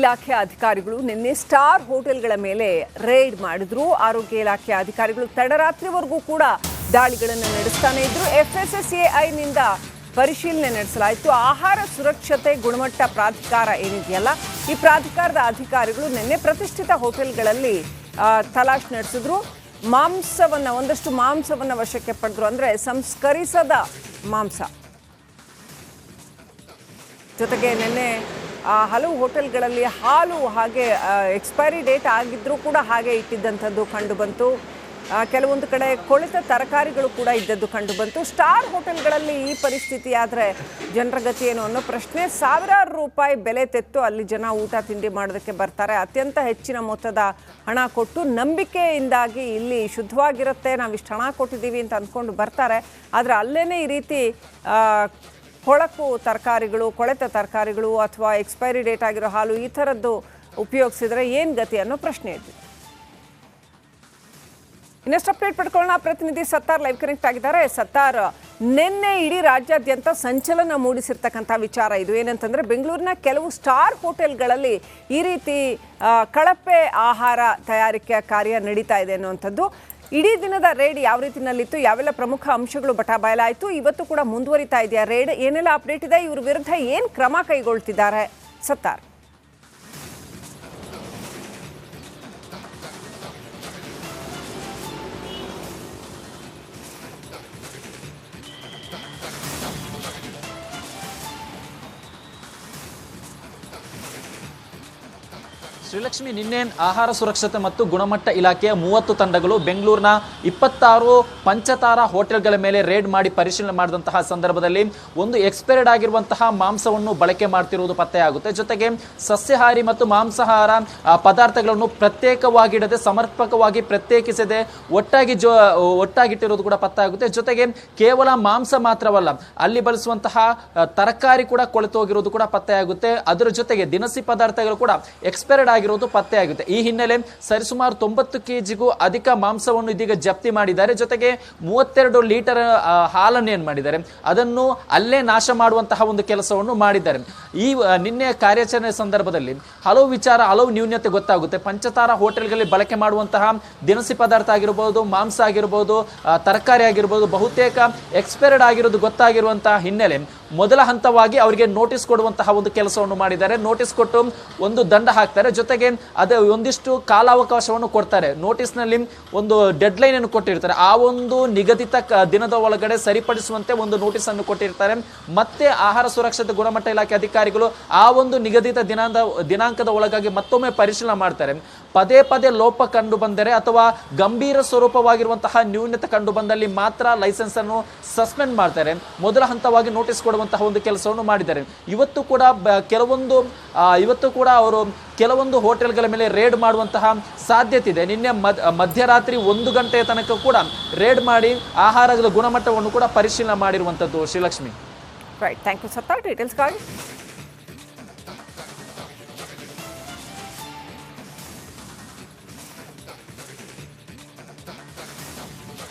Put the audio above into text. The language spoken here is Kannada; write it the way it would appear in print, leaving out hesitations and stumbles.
ಇಲಾಖೆ ಅಧಿಕಾರಿಗಳು ನಿನ್ನೆ ಸ್ಟಾರ್ ಹೋಟೆಲ್ಗಳ ಮೇಲೆ ರೇಡ್ ಮಾಡಿದ್ರು. ಆರೋಗ್ಯ ಇಲಾಖೆ ಅಧಿಕಾರಿಗಳು ತಡರಾತ್ರಿವರೆಗೂ ಕೂಡ ದಾಳಿಗಳನ್ನು ನಡೆಸ್ತಾನೆ ಇದ್ರು. FSSAIನಿಂದ ಪರಿಶೀಲನೆ ನಡೆಸಲಾಯಿತು. ಆಹಾರ ಸುರಕ್ಷತೆ ಗುಣಮಟ್ಟ ಪ್ರಾಧಿಕಾರ ಏನಿದೆಯಲ್ಲ, ಈ ಪ್ರಾಧಿಕಾರದ ಅಧಿಕಾರಿಗಳು ನಿನ್ನೆ ಪ್ರತಿಷ್ಠಿತ ಹೋಟೆಲ್ಗಳಲ್ಲಿ ತಲಾಶ್ ನಡೆಸಿದ್ರು. ಒಂದಷ್ಟು ಮಾಂಸವನ್ನು ವಶಕ್ಕೆ ಪಡೆದ್ರು. ಅಂದರೆ ಸಂಸ್ಕರಿಸದ ಮಾಂಸ. ಜೊತೆಗೆ ನಿನ್ನೆ ಹಲವು ಹೋಟೆಲ್ಗಳಲ್ಲಿ ಹಾಲು ಹಾಗೆ ಎಕ್ಸ್ಪೈರಿ ಡೇಟ್ ಆಗಿದ್ರೂ ಕೂಡ ಹಾಗೆ ಇಟ್ಟಿದ್ದಂಥದ್ದು ಕಂಡು ಬಂತು. ಕೆಲವೊಂದು ಕಡೆ ಕೊಳೆತ ತರಕಾರಿಗಳು ಕೂಡ ಇದ್ದದ್ದು ಕಂಡು ಬಂತು. ಸ್ಟಾರ್ ಹೋಟೆಲ್ಗಳಲ್ಲಿ ಈ ಪರಿಸ್ಥಿತಿ ಆದರೆ ಜನರ ಗತಿ ಏನು ಅನ್ನೋ ಪ್ರಶ್ನೆ. ಸಾವಿರಾರು ರೂಪಾಯಿ ಬೆಲೆ ತೆತ್ತು ಅಲ್ಲಿ ಜನ ಊಟ ತಿಂಡಿ ಮಾಡೋದಕ್ಕೆ ಬರ್ತಾರೆ. ಅತ್ಯಂತ ಹೆಚ್ಚಿನ ಮೊತ್ತದ ಹಣ ಕೊಟ್ಟು ನಂಬಿಕೆಯಿಂದಾಗಿ ಇಲ್ಲಿ ಶುದ್ಧವಾಗಿರುತ್ತೆ, ನಾವಿಷ್ಟು ಹಣ ಕೊಟ್ಟಿದ್ದೀವಿ ಅಂತ ಅಂದ್ಕೊಂಡು ಬರ್ತಾರೆ. ಆದರೆ ಅಲ್ಲೇ ಈ ರೀತಿ ಕೊಳಕು ತರಕಾರಿಗಳು, ಕೊಳೆತ ತರಕಾರಿಗಳು ಅಥವಾ ಎಕ್ಸ್ಪೈರಿ ಡೇಟ್ ಆಗಿರೋ ಹಾಲು ಈ ಥರದ್ದು ಉಪಯೋಗಿಸಿದ್ರೆ ಏನು ಗತಿ ಅನ್ನೋ ಪ್ರಶ್ನೆ ಇದೆ. ಇನ್ನಷ್ಟು ಅಪ್ಡೇಟ್ ಪಡ್ಕೊಳ್ಳೋಣ. ಪ್ರತಿನಿಧಿ ಸತ್ತಾರ್ ಲೈವ್ ಕನೆಕ್ಟ್ ಆಗಿದ್ದಾರೆ. ಸತ್ತಾರ್, ನಿನ್ನೆ ಇಡೀ ರಾಜ್ಯಾದ್ಯಂತ ಸಂಚಲನ ಮೂಡಿಸಿರ್ತಕ್ಕಂಥ ವಿಚಾರ ಇದು. ಏನಂತಂದರೆ, ಬೆಂಗಳೂರಿನ ಕೆಲವು ಸ್ಟಾರ್ ಹೋಟೆಲ್ಗಳಲ್ಲಿ ಈ ರೀತಿ ಕಳಪೆ ಆಹಾರ ತಯಾರಿಕೆಯ ಕಾರ್ಯ ನಡೀತಾ ಇದೆ ಅನ್ನುವಂಥದ್ದು. ಇಡೀ ದಿನದ ರೇಡ್ ಯಾವ ರೀತಿಯಲ್ಲಿತ್ತು, ಯಾವೆಲ್ಲ ಪ್ರಮುಖ ಅಂಶಗಳು ಬಟಾಬಯಲಾಯಿತು, ಇವತ್ತು ಕೂಡ ಮುಂದುವರಿತಾ ಇದೆಯಾ ರೇಡ್, ಏನೆಲ್ಲ ಅಪ್ಡೇಟ್ ಇದೆ, ಇವ್ರ ವಿರುದ್ಧ ಏನು ಕ್ರಮ ಕೈಗೊಳ್ತಿದ್ದಾರೆ ಸತ್ತಾರ್? ಶ್ರೀಲಕ್ಷ್ಮಿ, ನಿನ್ನೆ ಆಹಾರ ಸುರಕ್ಷತೆ ಮತ್ತು ಗುಣಮಟ್ಟ ಇಲಾಖೆಯ 30 ತಂಡಗಳು ಬೆಂಗಳೂರಿನ 26 ಪಂಚತಾರ ಹೋಟೆಲ್ಗಳ ಮೇಲೆ ರೇಡ್ ಮಾಡಿ ಪರಿಶೀಲನೆ ಮಾಡಿದಂತಹ ಸಂದರ್ಭದಲ್ಲಿ ಒಂದು ಎಕ್ಸ್ಪೈರ್ಡ್ ಆಗಿರುವಂತಹ ಮಾಂಸವನ್ನು ಬಳಕೆ ಮಾಡ್ತಿರುವುದು ಪತ್ತೆಯಾಗುತ್ತೆ. ಜೊತೆಗೆ ಸಸ್ಯಾಹಾರಿ ಮತ್ತು ಮಾಂಸಾಹಾರ ಪದಾರ್ಥಗಳನ್ನು ಪ್ರತ್ಯೇಕವಾಗಿಡದೆ ಸಮರ್ಪಕವಾಗಿ ಪ್ರತ್ಯೇಕಿಸದೆ ಒಟ್ಟಾಗಿಟ್ಟಿರೋದು ಕೂಡ ಪತ್ತೆಯಾಗುತ್ತೆ. ಜೊತೆಗೆ ಕೇವಲ ಮಾಂಸ ಮಾತ್ರವಲ್ಲ, ಅಲ್ಲಿ ಬಳಸುವಂತಹ ತರಕಾರಿ ಕೂಡ ಕೊಳೆತೋಗಿರೋದು ಕೂಡ ಪತ್ತೆಯಾಗುತ್ತೆ. ಅದರ ಜೊತೆಗೆ ದಿನಸಿ ಪದಾರ್ಥಗಳು ಕೂಡ ಎಕ್ಸ್ಪೈರ್ಡ್ ಆಗಿರೋದು ಪತ್ತೆಯಾಗುತ್ತೆ. ಈ ಹಿನ್ನೆಲೆ ಸರಿಸುಮಾರು 90 kgಗೂ ಅಧಿಕ ಮಾಂಸವನ್ನು ಇದೀಗ ಜಪ್ತಿ ಮಾಡಿದ್ದಾರೆ. ಜೊತೆಗೆ 32 ಲೀಟರ್ ಹಾಲನ್ನು ಏನ್ ಮಾಡಿದ್ದಾರೆ, ಅದನ್ನು ಅಲ್ಲೇ ನಾಶ ಮಾಡುವಂತಹ ಒಂದು ಕೆಲಸವನ್ನು ಮಾಡಿದ್ದಾರೆ. ಈ ನಿನ್ನೆ ಕಾರ್ಯಾಚರಣೆ ಸಂದರ್ಭದಲ್ಲಿ ಹಲವು ನ್ಯೂನ್ಯತೆ ಗೊತ್ತಾಗುತ್ತೆ. ಪಂಚತಾರ ಹೋಟೆಲ್ಗಳಲ್ಲಿ ಬಳಕೆ ಮಾಡುವಂತಹ ದಿನಸಿ ಪದಾರ್ಥ ಆಗಿರಬಹುದು, ಮಾಂಸ ಆಗಿರಬಹುದು, ತರಕಾರಿ ಆಗಿರಬಹುದು, ಬಹುತೇಕ ಎಕ್ಸ್ಪೈರ್ಡ್ ಆಗಿರೋದು ಗೊತ್ತಾಗಿರುವಂತಹ ಹಿನ್ನೆಲೆ ಮೊದಲ ಹಂತವಾಗಿ ಅವರಿಗೆ ನೋಟಿಸ್ ಕೊಡುವಂತಹ ಒಂದು ಕೆಲಸವನ್ನು ಮಾಡಿದ್ದಾರೆ. ನೋಟಿಸ್ ಕೊಟ್ಟು ಒಂದು ದಂಡ ಹಾಕ್ತಾರೆ. ಜೊತೆಗೆ ಅದೇ ಒಂದಿಷ್ಟು ಕಾಲಾವಕಾಶವನ್ನು ಕೊಡ್ತಾರೆ. ನೋಟಿಸ್ನಲ್ಲಿ ಒಂದು ಡೆಡ್ ಲೈನ್ ಅನ್ನು ಕೊಟ್ಟಿರ್ತಾರೆ. ಆ ಒಂದು ನಿಗದಿತ ದಿನದ ಒಳಗಡೆ ಸರಿಪಡಿಸುವಂತೆ ಒಂದು ನೋಟಿಸ್ ಅನ್ನು ಕೊಟ್ಟಿರ್ತಾರೆ. ಮತ್ತೆ ಆಹಾರ ಸುರಕ್ಷತೆ ಗುಣಮಟ್ಟ ಇಲಾಖೆ ಅಧಿಕಾರಿಗಳು ಆ ಒಂದು ನಿಗದಿತ ದಿನಾಂಕದ ಒಳಗಾಗಿ ಮತ್ತೊಮ್ಮೆ ಪರಿಶೀಲನೆ ಮಾಡ್ತಾರೆ. ಪದೇ ಪದೇ ಲೋಪ ಕಂಡು ಬಂದರೆ ಅಥವಾ ಗಂಭೀರ ಸ್ವರೂಪವಾಗಿರುವಂತಹ ನ್ಯೂನತೆ ಕಂಡು ಬಂದಲ್ಲಿ ಮಾತ್ರ ಲೈಸೆನ್ಸ್ ಅನ್ನು ಸಸ್ಪೆಂಡ್ ಮಾಡ್ತಾರೆ. ಮೊದಲ ಹಂತವಾಗಿ ನೋಟಿಸ್ ಕೊಡುವಂತಹ ಒಂದು ಕೆಲಸವನ್ನು ಮಾಡಿದ್ದಾರೆ. ಇವತ್ತು ಕೂಡ ಅವರು ಕೆಲವೊಂದು ಹೋಟೆಲ್ಗಳ ಮೇಲೆ ರೇಡ್ ಮಾಡುವಂತಹ ಸಾಧ್ಯತೆ ಇದೆ. ನಿನ್ನೆ ಮಧ್ಯರಾತ್ರಿ 1 ಗಂಟೆಯ ತನಕ ಕೂಡ ರೇಡ್ ಮಾಡಿ ಆಹಾರದ ಗುಣಮಟ್ಟವನ್ನು ಕೂಡ ಪರಿಶೀಲನೆ ಮಾಡಿರುವಂಥದ್ದು. Srilakshmi, right, thank you Sattar ಡೀಟೇಲ್ಸ್ಗಾಗಿ.